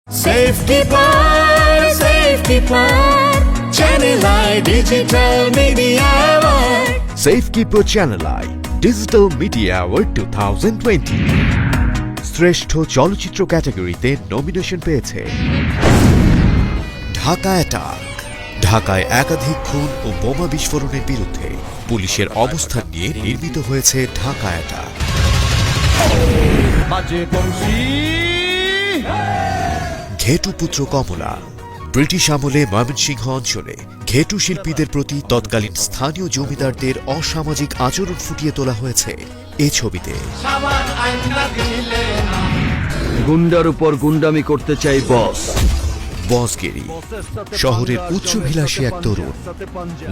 Safekeeper, Channel I Digital Media Award. Safekeeper Channel I Digital Media Award 2020 শ্রেষ্ঠ চলচ্চিত্র ক্যাটাগরিতে nomination পেয়েছে Dhaka attack. ঢাকায় একাধিক খুন ও বোমা বিস্ফোরণের বিরুদ্ধে পুলিশের অবস্থান নিয়ে নির্মিত হয়েছে ঢাকা অ্যাটাক। ঘেটুপুত্র কমলা। ব্রিটিশ আমলে ময়মনসিংহ অঞ্চলে ঘেটু শিল্পীদের প্রতি তৎকালীন স্থানীয় জমিদারদের অসামাজিক আচরণ ফুটিয়ে তোলা হয়েছে এ ছবিতে। গুন্ডার উপর গুন্ডামি করতে চাই বস। বসগিরি। শহরের উচ্চভিলাষী এক তরুণ,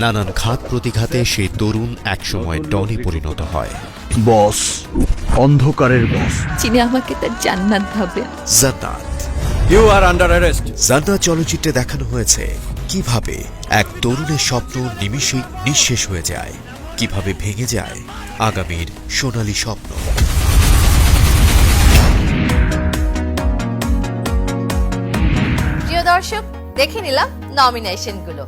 নানান ঘাত প্রতিঘাতে সেই তরুণ একসময় ডনে পরিণত হয়। বস, অন্ধকারের বস। যিনি আমাকে তার জান্নাত ভাবে। Jannat. You are under arrest. Jannat চলচ্চিত্রে দেখানো হয়েছে কিভাবে এক তরুণের স্বপ্ন নিমিষেই নিঃশেষ হয়ে যায়, কিভাবে ভেঙে যায় আগামীর সোনালী স্বপ্ন। প্রিয় দর্শক, দেখে নিলাম নমিনেশনগুলো।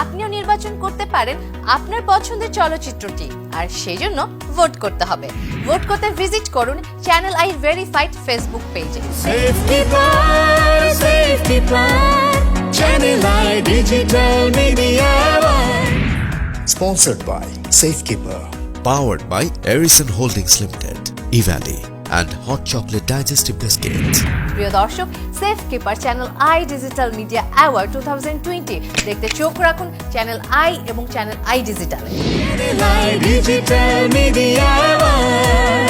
আপনিও নির্বাচন করতে পারেন আপনার পছন্দের চলচ্চিত্রটি, আর সেই জন্য ভোট করতে হবে। ভোট করতে ভিজিট করুন চ্যানেল আই ভেরিফাইড ফেসবুক পেজে। Safekeeper, Channel I Digital Media Award. Sponsored by Safekeeper. Powered by Erison Holdings Limited, Evali, and Hot Chocolate Digestive Biscuits. প্রিয় দর্শক, safe keeper Channel I digital media award 2020 দেখতে চোখ রাখুন Channel I এবং Channel I ডিজিটালে। Channel I Digital Media Award.